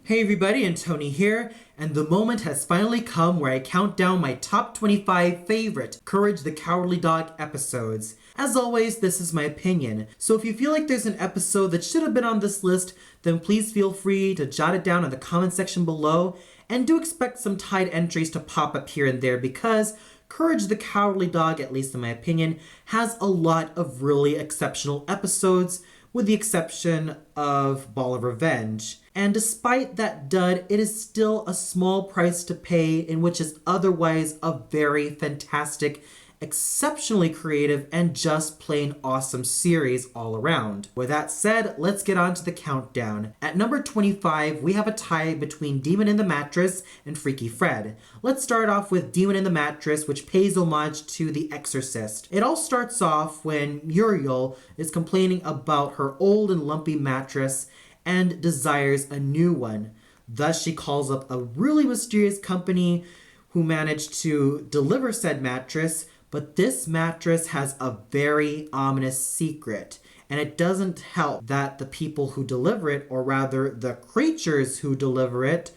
Hey everybody, and Tony here, and the moment has finally come where I count down my top 25 favorite Courage the Cowardly Dog episodes. As always, this is my opinion, so if you feel like there's an episode that should have been on this list, then please feel free to jot it down in the comment section below, and do expect some tied entries to pop up here and there because Courage the Cowardly Dog, at least in my opinion, has a lot of really exceptional episodes, with the exception of Ball of Revenge. And despite that dud, it is still a small price to pay in which is otherwise a very fantastic, exceptionally creative, and just plain awesome series all around. With that said, let's get on to the countdown. At number 25, we have a tie between Demon in the Mattress and Freaky Fred. Let's start off with Demon in the Mattress, which pays homage to The Exorcist. It all starts off when Muriel is complaining about her old and lumpy mattress and desires a new one. Thus, she calls up a really mysterious company who managed to deliver said mattress, but this mattress has a very ominous secret. And it doesn't help that the people who deliver it, or rather the creatures who deliver it,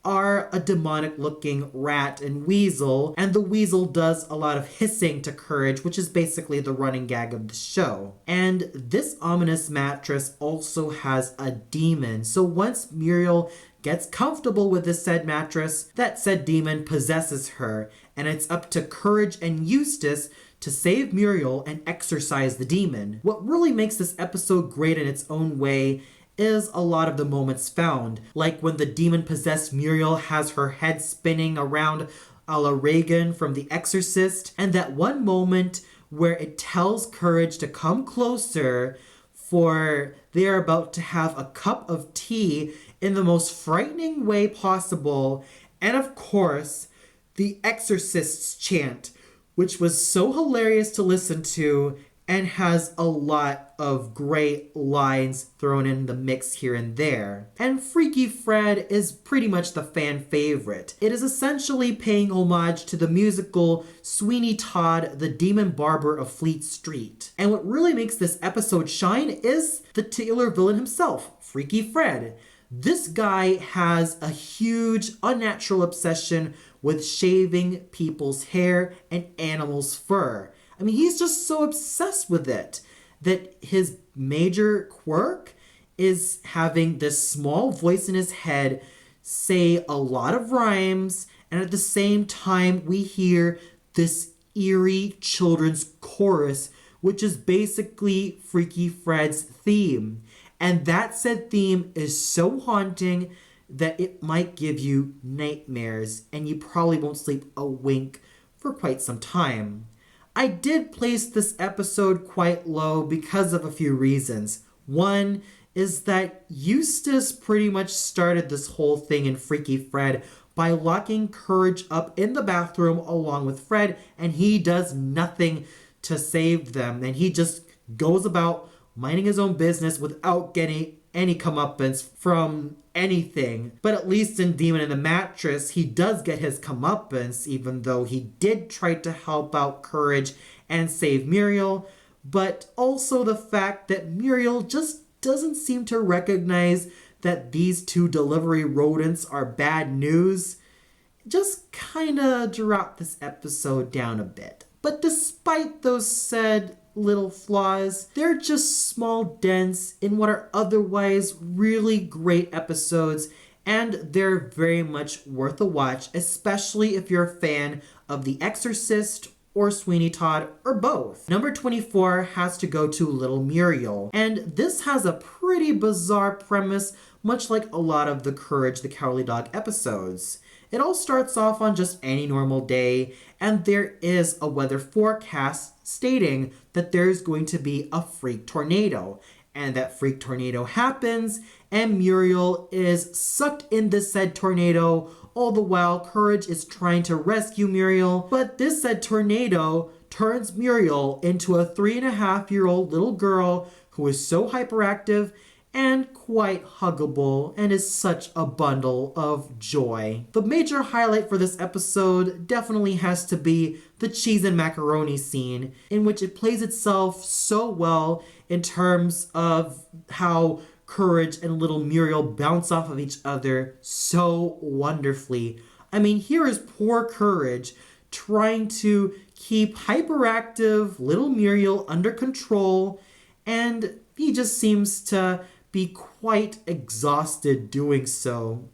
are a demonic looking rat and weasel, and the weasel does a lot of hissing to Courage, which is basically the running gag of the show. And this ominous mattress also has a demon, so once Muriel gets comfortable with this said mattress, that said demon possesses her, and it's up to Courage and Eustace to save Muriel and exorcise the demon. What really makes this episode great in its own way is a lot of the moments found, like when the demon-possessed Muriel has her head spinning around a la Reagan from The Exorcist, and that one moment where it tells Courage to come closer for they are about to have a cup of tea in the most frightening way possible, and of course, The Exorcist's chant, which was so hilarious to listen to and has a lot of great lines thrown in the mix here and there. And Freaky Fred is pretty much the fan favorite. It is essentially paying homage to the musical Sweeney Todd, the Demon Barber of Fleet Street. And what really makes this episode shine is the titular villain himself, Freaky Fred. This guy has a huge, unnatural obsession with shaving people's hair and animals' fur. I mean, he's just so obsessed with it that his major quirk is having this small voice in his head say a lot of rhymes, and at the same time we hear this eerie children's chorus, which is basically Freaky Fred's theme. And that said theme is so haunting that it might give you nightmares, and you probably won't sleep a wink for quite some time. I did place this episode quite low because of a few reasons. One is that Eustace pretty much started this whole thing in Freaky Fred by locking Courage up in the bathroom along with Fred, and he does nothing to save them, and he just goes about minding his own business without getting any comeuppance from anything. But at least in Demon in the Mattress, he does get his comeuppance, even though he did try to help out Courage and save Muriel. But also the fact that Muriel just doesn't seem to recognize that these two delivery rodents are bad news just kinda dropped this episode down a bit. But despite those said little flaws, they're just small dents in what are otherwise really great episodes, and they're very much worth a watch, especially if you're a fan of The Exorcist or Sweeney Todd, or both. Number 24 has to go to Little Muriel, and this has a pretty bizarre premise, much like a lot of the Courage the Cowardly Dog episodes. It all starts off on just any normal day, and there is a weather forecast stating that there's going to be a freak tornado. And that freak tornado happens, and Muriel is sucked in this said tornado, all the while Courage is trying to rescue Muriel. But this said tornado turns Muriel into a 3.5-year-old little girl who is so hyperactive and quite huggable and is such a bundle of joy. The major highlight for this episode definitely has to be the cheese and macaroni scene, in which it plays itself so well in terms of how Courage and little Muriel bounce off of each other so wonderfully. I mean, here is poor Courage trying to keep hyperactive little Muriel under control, and he just seems to be quite exhausted doing so.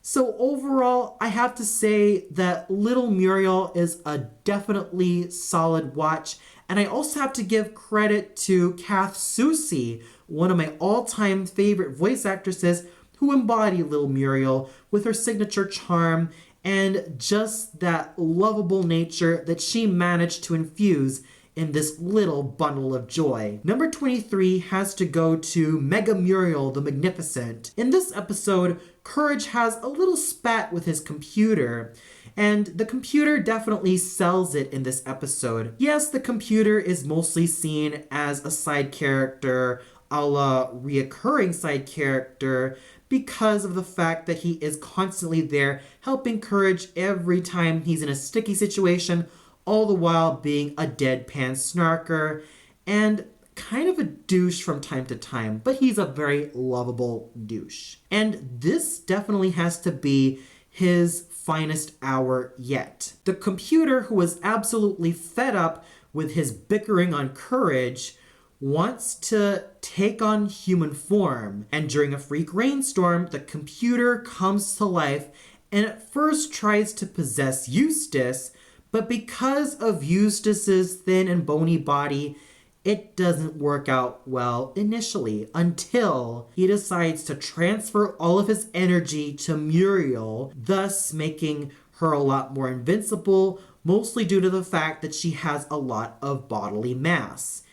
So overall, I have to say that Little Muriel is a definitely solid watch. And I also have to give credit to Kath Soucie, one of my all-time favorite voice actresses, who embody Little Muriel with her signature charm and just that lovable nature that she managed to infuse in this little bundle of joy. Number 23 has to go to Mega Muriel the Magnificent. In this episode, Courage has a little spat with his computer, and the computer definitely sells it in this episode. Yes, the computer is mostly seen as a side character, a la reoccurring side character, because of the fact that he is constantly there helping Courage every time he's in a sticky situation, all the while being a deadpan snarker and kind of a douche from time to time, but he's a very lovable douche. And this definitely has to be his finest hour yet. The computer, who was absolutely fed up with his bickering on Courage, wants to take on human form. And during a freak rainstorm, the computer comes to life and at first tries to possess Eustace, but because of Eustace's thin and bony body, it doesn't work out well initially until he decides to transfer all of his energy to Muriel, thus making her a lot more invincible, mostly due to the fact that she has a lot of bodily mass.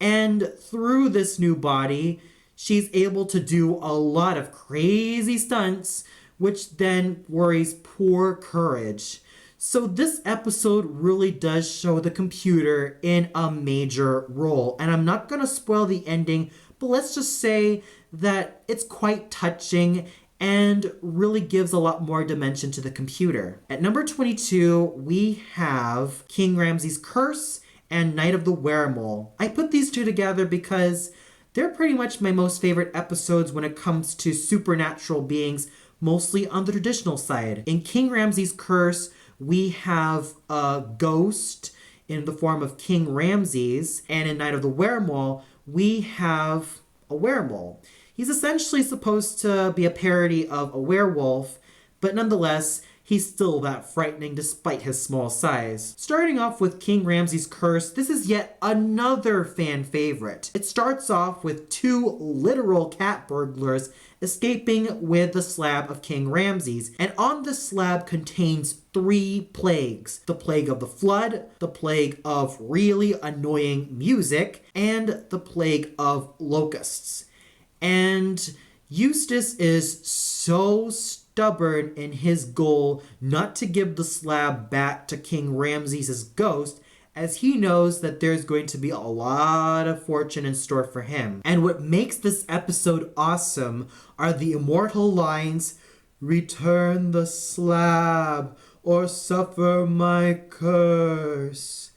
And through this new body, she's able to do a lot of crazy stunts, which then worries poor Courage. So this episode really does show the computer in a major role. And I'm not going to spoil the ending, but let's just say that it's quite touching and really gives a lot more dimension to the computer. At number 22, we have King Ramses' Curse and Night of the Weremole. I put these two together because they're pretty much my most favorite episodes when it comes to supernatural beings, mostly on the traditional side. In King Ramses' Curse, we have a ghost in the form of King Ramses, and in Night of the Weremole, we have a weremole. He's essentially supposed to be a parody of a werewolf, but nonetheless, he's still that frightening despite his small size. Starting off with King Ramses' Curse, this is yet another fan favorite. It starts off with two literal cat burglars escaping with the slab of King Ramses, and on the slab contains three plagues: the plague of the flood, the plague of really annoying music, and the plague of locusts. And Eustace is so stubborn in his goal not to give the slab back to King Ramses' ghost, as he knows that there's going to be a lot of fortune in store for him. And what makes this episode awesome are the immortal lines, "Return the slab or suffer my curse,"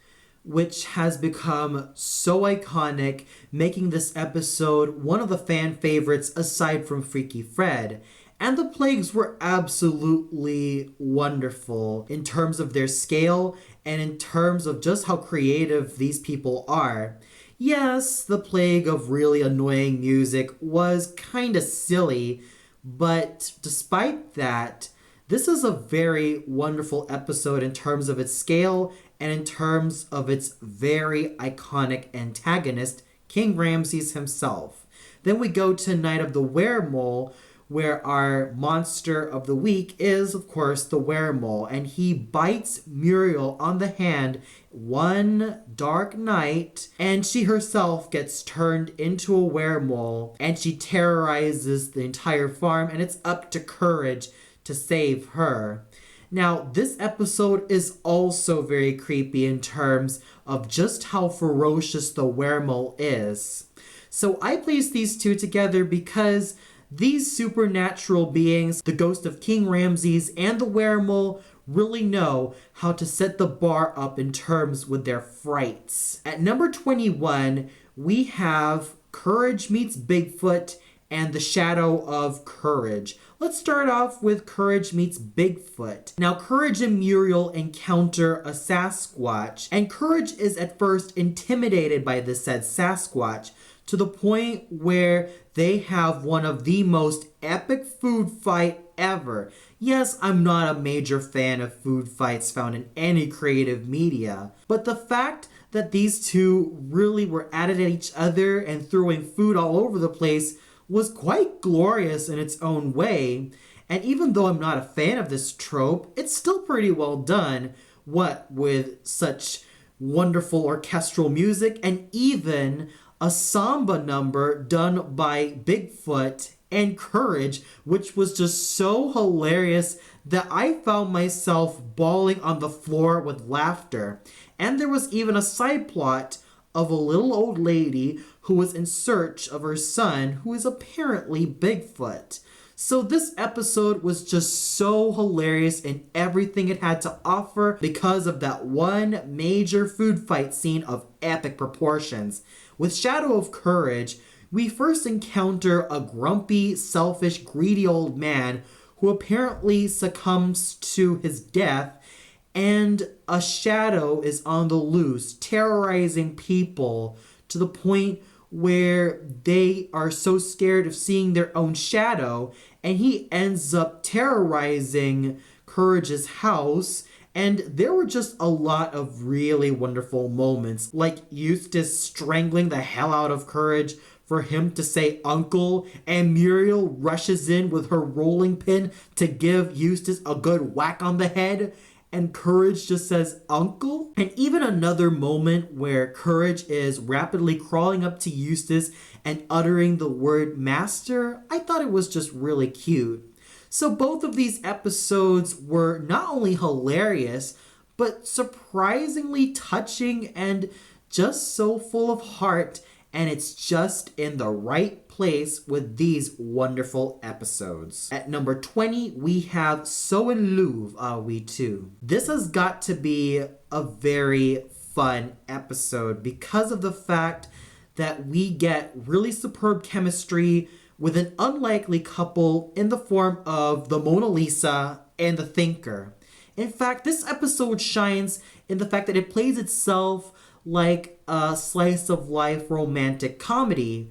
which has become so iconic, making this episode one of the fan favorites aside from Freaky Fred. And the plagues were absolutely wonderful in terms of their scale and in terms of just how creative these people are. Yes, the plague of really annoying music was kinda silly, but despite that, this is a very wonderful episode in terms of its scale and in terms of its very iconic antagonist, King Ramses himself. Then we go to Night of the Weremole, where our monster of the week is, of course, the weremole, and he bites Muriel on the hand one dark night, and she herself gets turned into a weremole, and she terrorizes the entire farm, and it's up to Courage to save her. Now, this episode is also very creepy in terms of just how ferocious the weremole is. So I placed these two together because these supernatural beings, the ghost of King Ramses and the weremole, really know how to set the bar up in terms with their frights. At number 21, we have Courage Meets Bigfoot and the shadow of Courage. Let's start off with Courage meets Bigfoot. Now, Courage and Muriel encounter a Sasquatch, and Courage is at first intimidated by this said Sasquatch to the point where they have one of the most epic food fight ever. Yes, I'm not a major fan of food fights found in any creative media, but the fact that these two really were at it at each other and throwing food all over the place was quite glorious in its own way. And even though I'm not a fan of this trope, it's still pretty well done. What with such wonderful orchestral music and even a samba number done by Bigfoot and Courage, which was just so hilarious that I found myself bawling on the floor with laughter. And there was even a side plot of a little old lady who was in search of her son, who is apparently Bigfoot. So this episode was just so hilarious in everything it had to offer because of that one major food fight scene of epic proportions. With Shadow of Courage, we first encounter a grumpy, selfish, greedy old man who apparently succumbs to his death, and a shadow is on the loose, terrorizing people to the point where they are so scared of seeing their own shadow, and he ends up terrorizing Courage's house. And there were just a lot of really wonderful moments, like Eustace strangling the hell out of Courage for him to say uncle, and Muriel rushes in with her rolling pin to give Eustace a good whack on the head, and Courage just says uncle. And even another moment where Courage is rapidly crawling up to Eustace and uttering the word master, I thought it was just really cute. So both of these episodes were not only hilarious, but surprisingly touching and just so full of heart, and it's just in the right place with these wonderful episodes. At number 20, we have So in Love Are We Two. This has got to be a very fun episode because of the fact that we get really superb chemistry with an unlikely couple in the form of the Mona Lisa and the Thinker. In fact, this episode shines in the fact that it plays itself like a slice of life romantic comedy.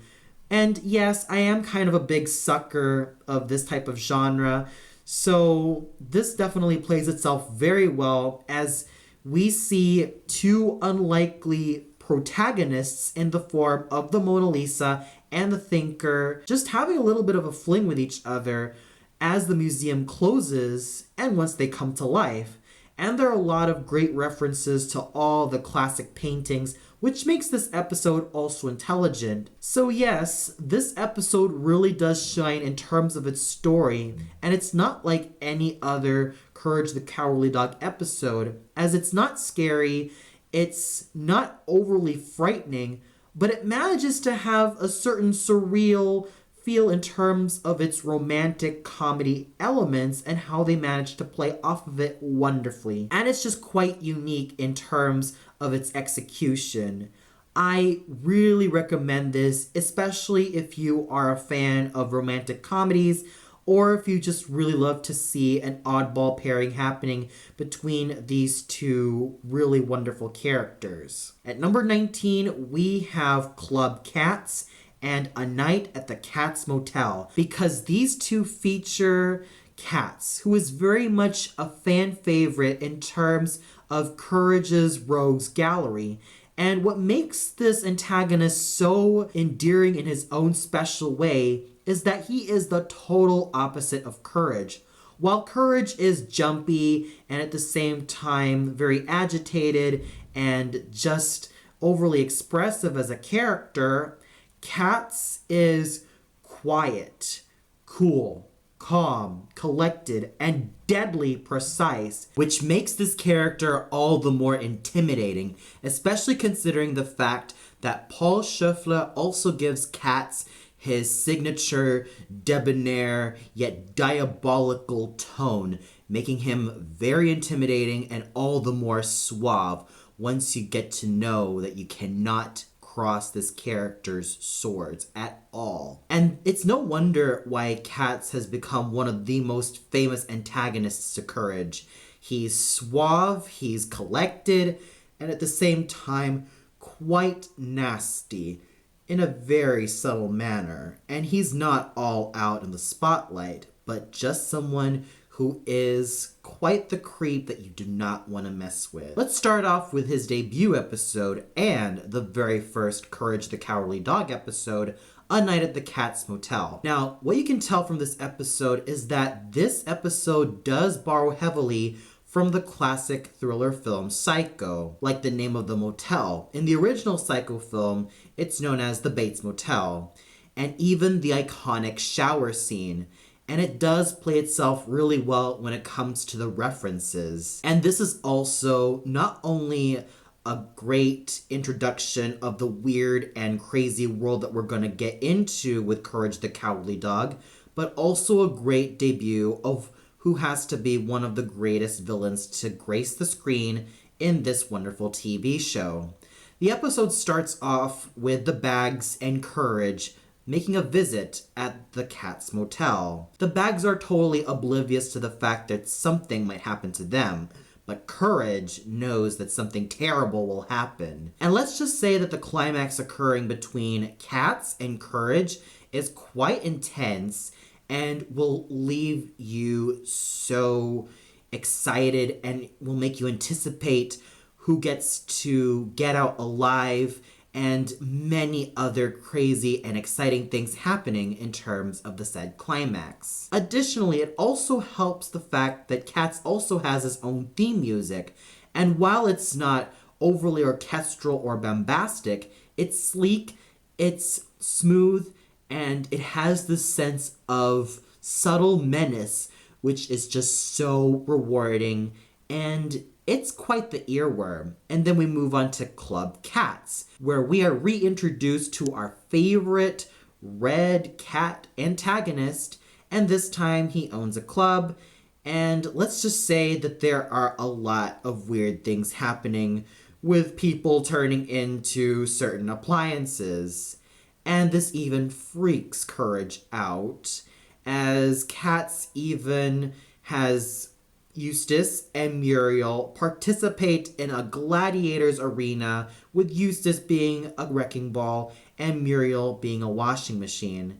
And yes, I am kind of a big sucker of this type of genre, so this definitely plays itself very well as we see two unlikely protagonists in the form of the Mona Lisa and the Thinker just having a little bit of a fling with each other as the museum closes and once they come to life. And there are a lot of great references to all the classic paintings, which makes this episode also intelligent. So yes, this episode really does shine in terms of its story, and it's not like any other Courage the Cowardly Dog episode, as it's not scary, it's not overly frightening, but it manages to have a certain surreal feel in terms of its romantic comedy elements and how they manage to play off of it wonderfully. And it's just quite unique in terms of its execution. I really recommend this, especially if you are a fan of romantic comedies or if you just really love to see an oddball pairing happening between these two really wonderful characters. At number 19, we have Club Cats and A Night at the Cat's Motel, because these two feature Cats, who is very much a fan favorite in terms of Courage's Rogues Gallery. And what makes this antagonist so endearing in his own special way is that he is the total opposite of Courage. While Courage is jumpy and at the same time very agitated and just overly expressive as a character, Cats is quiet, cool, calm, collected, and deadly precise, which makes this character all the more intimidating, especially considering the fact that Paul Scheffler also gives Cats his signature debonair yet diabolical tone, making him very intimidating and all the more suave once you get to know that you cannot across this character's swords at all. And it's no wonder why Katz has become one of the most famous antagonists to Courage. He's suave, he's collected, and at the same time, quite nasty in a very subtle manner. And he's not all out in the spotlight, but just someone who is quite the creep that you do not want to mess with. Let's start off with his debut episode and the very first Courage the Cowardly Dog episode, A Night at the Cat's Motel. Now, what you can tell from this episode is that this episode does borrow heavily from the classic thriller film Psycho, like the name of the motel. In the original Psycho film, it's known as the Bates Motel, and even the iconic shower scene. And it does play itself really well when it comes to the references. And this is also not only a great introduction of the weird and crazy world that we're going to get into with Courage the Cowardly Dog, but also a great debut of who has to be one of the greatest villains to grace the screen in this wonderful TV show. The episode starts off with the Bags and Courage making a visit at the Cat's Motel. The Bags are totally oblivious to the fact that something might happen to them, but Courage knows that something terrible will happen. And let's just say that the climax occurring between Katz and Courage is quite intense and will leave you so excited and will make you anticipate who gets to get out alive and many other crazy and exciting things happening in terms of the said climax. Additionally, it also helps the fact that Katz also has his own theme music, and while it's not overly orchestral or bombastic, it's sleek, it's smooth, and it has this sense of subtle menace, which is just so rewarding, and it's quite the earworm. And then we move on to Club Katz, where we are reintroduced to our favorite red cat antagonist, and this time he owns a club. And let's just say that there are a lot of weird things happening with people turning into certain appliances. And this even freaks Courage out, as Katz even has Eustace and Muriel participate in a gladiators arena, with Eustace being a wrecking ball and Muriel being a washing machine.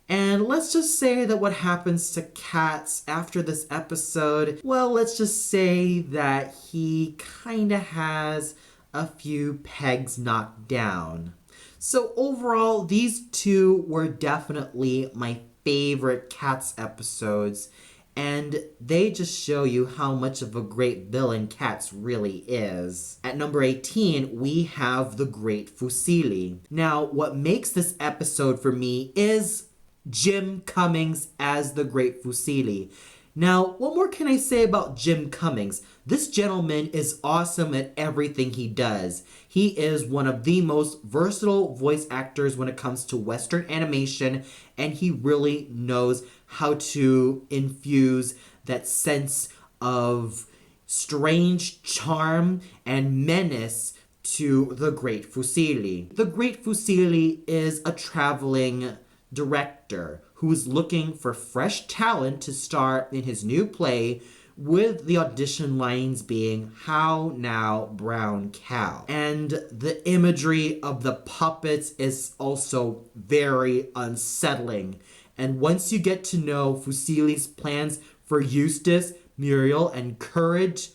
And let's just say that what happens to Katz after this episode, well, let's just say that he kinda has a few pegs knocked down. So overall, these two were definitely my favorite Katz episodes, and they just show you how much of a great villain Katz really is. At number 18, we have the Great Fusilli. Now, what makes this episode for me is Jim Cummings as the Great Fusilli. Now, what more can I say about Jim Cummings? This gentleman is awesome at everything he does. He is one of the most versatile voice actors when it comes to Western animation, and he really knows how to infuse that sense of strange charm and menace to the Great Fusilli. The Great Fusilli is a traveling director who is looking for fresh talent to star in his new play, with the audition lines being, "How now, brown cow?" And the imagery of the puppets is also very unsettling. And once you get to know Fusilli's plans for Eustace, Muriel, and Courage,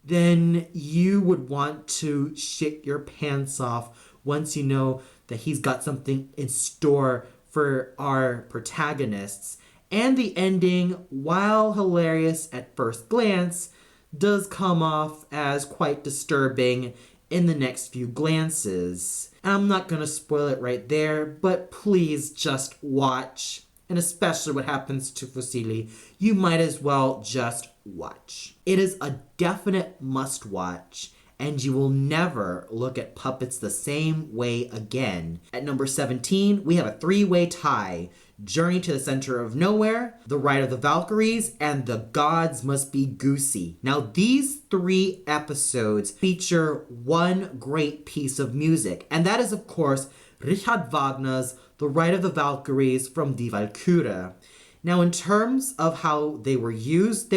then you would want to shit your pants off once you know that he's got something in store for our protagonists. And the ending, while hilarious at first glance, does come off as quite disturbing in the next few glances. And I'm not going to spoil it right there, but please just watch. And especially what happens to Fusilli, you might as well just watch. It is a definite must watch, and you will never look at puppets the same way again. At number 17, we have a three-way tie. Journey to the Center of Nowhere, The Ride of the Valkyries, and The Gods Must Be Goosey. Now, these three episodes feature one great piece of music, and that is, of course, Richard Wagner's The Ride of the Valkyries from Die Walküre. Now, in terms of how they were used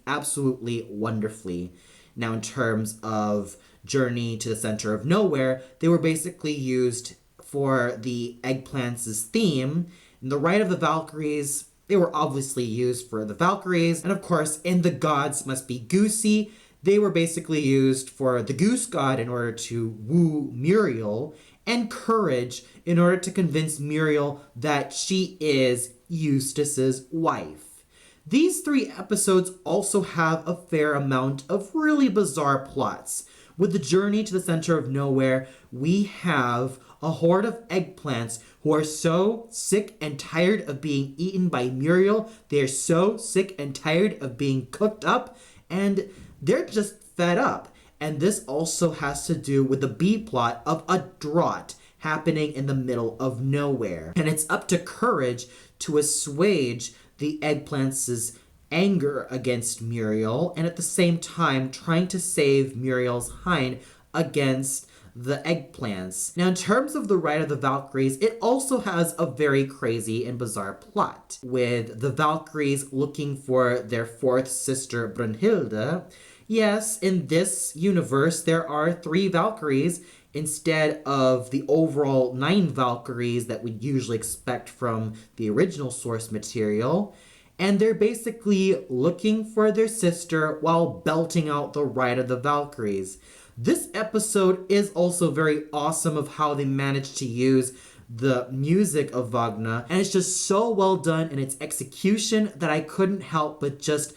absolutely wonderfully. Now, in terms of Journey to the Center of Nowhere, they were basically used for the Eggplants' theme. In The Ride of the Valkyries, they were obviously used for the Valkyries. And of course, in The Gods Must Be Goosey, they were basically used for the Goose God in order to woo Muriel, and Courage in order to convince Muriel that she is Eustace's wife. These three episodes also have a fair amount of really bizarre plots. With the Journey to the Center of Nowhere, we have a horde of eggplants who are so sick and tired of being eaten by Muriel. They are so sick and tired of being cooked up, and they're just fed up. And this also has to do with the B plot of a drought happening in the middle of nowhere. And it's up to Courage to assuage the eggplants' anger against Muriel, and at the same time trying to save Muriel's hind against the eggplants. Now, in terms of The Ride of the Valkyries, it also has a very crazy and bizarre plot, with the Valkyries looking for their fourth sister, Brunhilde. Yes, in this universe, there are 3 Valkyries instead of the overall 9 Valkyries that we'd usually expect from the original source material. And they're basically looking for their sister while belting out The Ride of the Valkyries. This episode is also very awesome of how they managed to use the music of Wagner, and it's just so well done in its execution that I couldn't help but just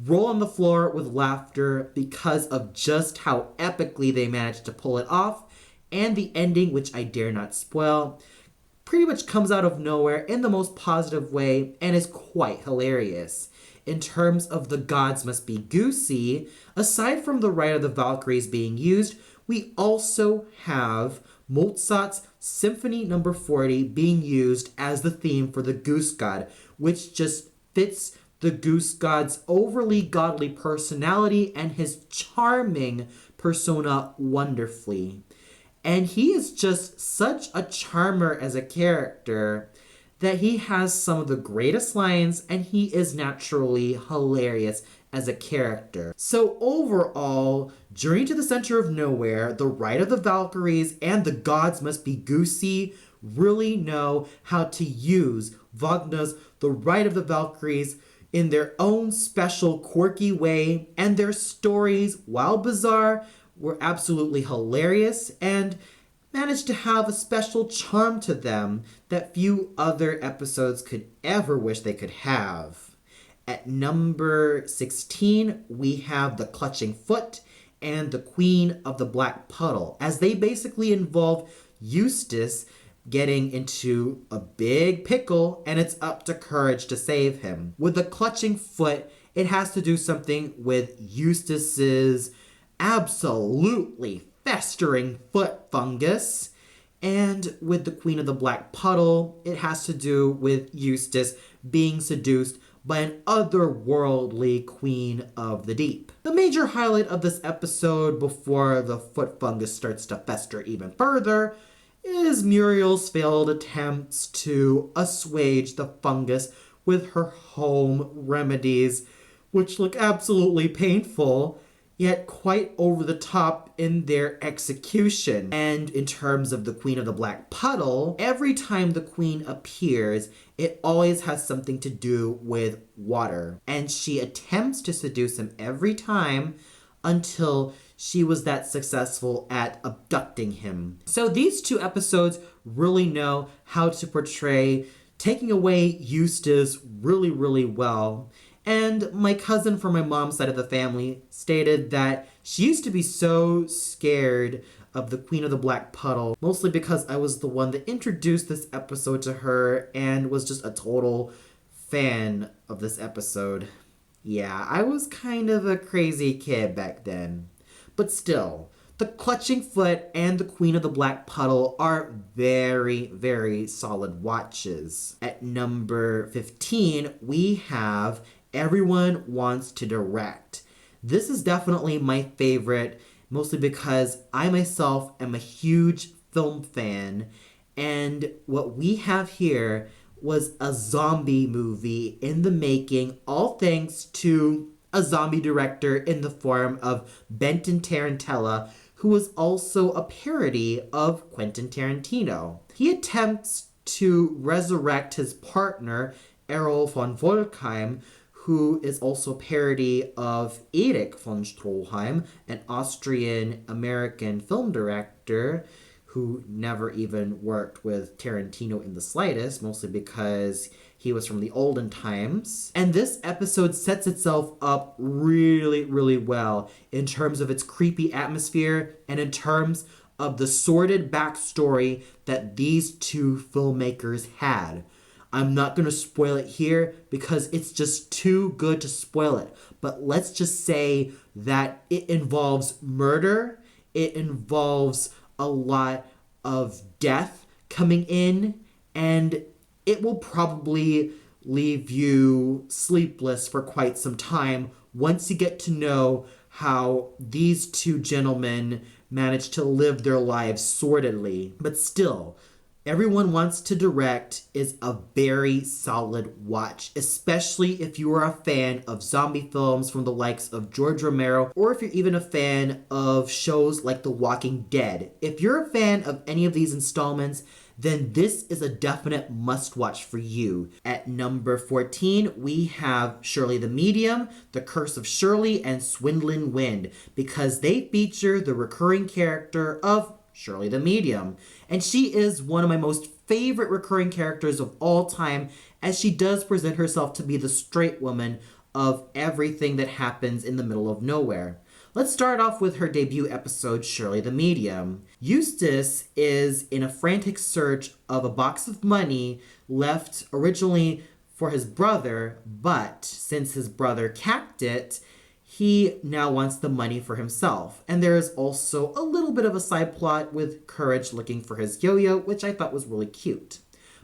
roll on the floor with laughter because of just how epically they managed to pull it off, and the ending, which I dare not spoil, pretty much comes out of nowhere in the most positive way and is quite hilarious. In terms of The Gods Must Be Goosey, aside from The Ride of the Valkyries being used, we also have Mozart's Symphony No. 40 being used as the theme for the Goose God, which just fits the Goose God's overly godly personality and his charming persona wonderfully. And he is just such a charmer as a character that he has some of the greatest lines, and he is naturally hilarious as a character. So overall, Journey to the Center of Nowhere, The Ride of the Valkyries, and The Gods Must Be Goosey really know how to use Wagner's The Ride of the Valkyries in their own special quirky way, and their stories, while bizarre, were absolutely hilarious and managed to have a special charm to them that few other episodes could ever wish they could have. At number 16, we have The Clutching Foot and The Queen of the Black Puddle, as they basically involve Eustace getting into a big pickle, and it's up to Courage to save him. With The Clutching Foot, it has to do something with Eustace's absolutely festering foot fungus. And with The Queen of the Black Puddle, it has to do with Eustace being seduced by an otherworldly queen of the deep. The major highlight of this episode, before the foot fungus starts to fester even further, is Muriel's failed attempts to assuage the fungus with her home remedies, which look absolutely painful, yet quite over the top in their execution. And in terms of The Queen of the Black Puddle, every time the queen appears, it always has something to do with water. And she attempts to seduce him every time until she was that successful at abducting him. So these 2 episodes really know how to portray taking away Eustace really, really well. And my cousin from my mom's side of the family stated that she used to be so scared of The Queen of the Black Puddle, mostly because I was the one that introduced this episode to her and was just a total fan of this episode. Yeah, I was kind of a crazy kid back then. But still, the Clutching Foot and the Queen of the Black Puddle are very, very solid watches. At number 15, we have Everyone Wants to Direct. This is definitely my favorite, mostly because I myself am a huge film fan, and what we have here was a zombie movie in the making, all thanks to a zombie director in the form of Benton Tarantella, who was also a parody of Quentin Tarantino. He attempts to resurrect his partner, Errol von Volkheim, who is also a parody of Erich von Stroheim, an Austrian-American film director who never even worked with Tarantino in the slightest, mostly because he was from the olden times. And this episode sets itself up really, really well in terms of its creepy atmosphere and in terms of the sordid backstory that these two filmmakers had. I'm not going to spoil it here because it's just too good to spoil it. But let's just say that it involves murder, it involves a lot of death coming in, and it will probably leave you sleepless for quite some time once you get to know how these two gentlemen managed to live their lives sordidly. But still, Everyone Wants to Direct is a very solid watch, especially if you are a fan of zombie films from the likes of George Romero, or if you're even a fan of shows like The Walking Dead. If you're a fan of any of these installments, then this is a definite must-watch for you. At number 14, we have Shirley the Medium, The Curse of Shirley, and Swindling Wind, because they feature the recurring character of Shirley the Medium. And she is one of my most favorite recurring characters of all time, as she does present herself to be the straight woman of everything that happens in the middle of nowhere. Let's start off with her debut episode, Shirley the Medium. Eustace is in a frantic search of a box of money left originally for his brother, but since his brother capped it, he now wants the money for himself. And there is also a little bit of a side plot with Courage looking for his yo-yo, which I thought was really cute.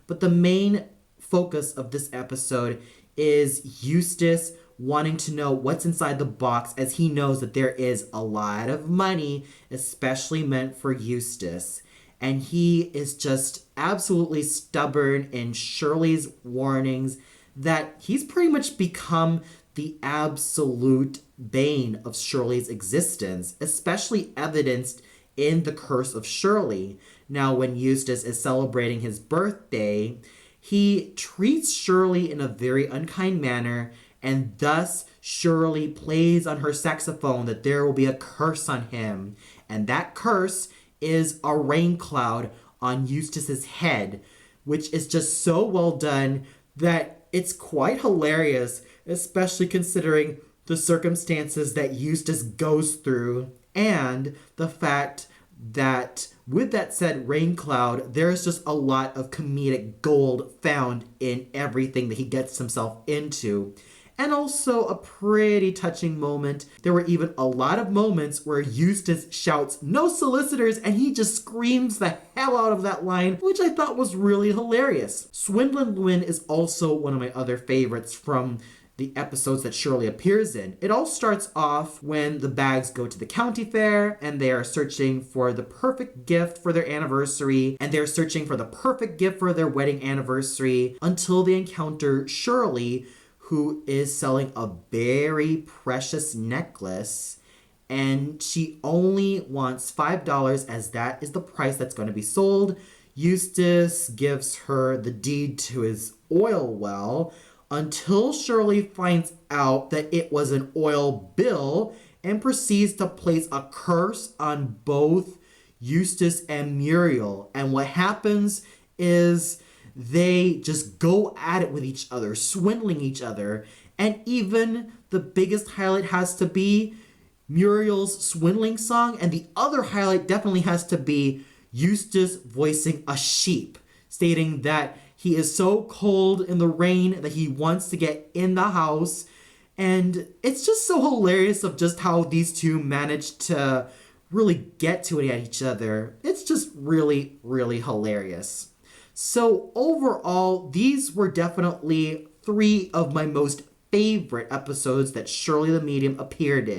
But the main focus of this episode is Eustace wanting to know what's inside the box, as he knows that there is a lot of money, especially meant for Eustace. And he is just absolutely stubborn in Shirley's warnings that he's pretty much become the absolute bane of Shirley's existence, especially evidenced in The Curse of Shirley. Now, when Eustace is celebrating his birthday, he treats Shirley in a very unkind manner, and thus Shirley plays on her saxophone that there will be a curse on him. And that curse is a rain cloud on Eustace's head, which is just so well done that it's quite hilarious, especially considering the circumstances that Eustace goes through, and the fact that with that said rain cloud, there's just a lot of comedic gold found in everything that he gets himself into. And also a pretty touching moment. There were even a lot of moments where Eustace shouts, "No solicitors," and he just screams the hell out of that line, which I thought was really hilarious. Swindling Wind is also one of my other favorites from the episodes that Shirley appears in. It all starts off when the Bags go to the county fair and they are searching for the perfect gift for their anniversary, and they're searching for the perfect gift for their wedding anniversary until they encounter Shirley, who is selling a very precious necklace, and she only wants $5 as that is the price that's going to be sold. Eustace gives her the deed to his oil well until Shirley finds out that it was an oil bill and proceeds to place a curse on both Eustace and Muriel. And what happens is they just go at it with each other, swindling each other. And even the biggest highlight has to be Muriel's swindling song. And the other highlight definitely has to be Eustace voicing a sheep, stating that he is so cold in the rain that he wants to get in the house. And it's just so hilarious of just how these two managed to really get to it at each other. It's just really, really hilarious. So overall, these were definitely 3 of my most favorite episodes that Shirley the Medium appeared in.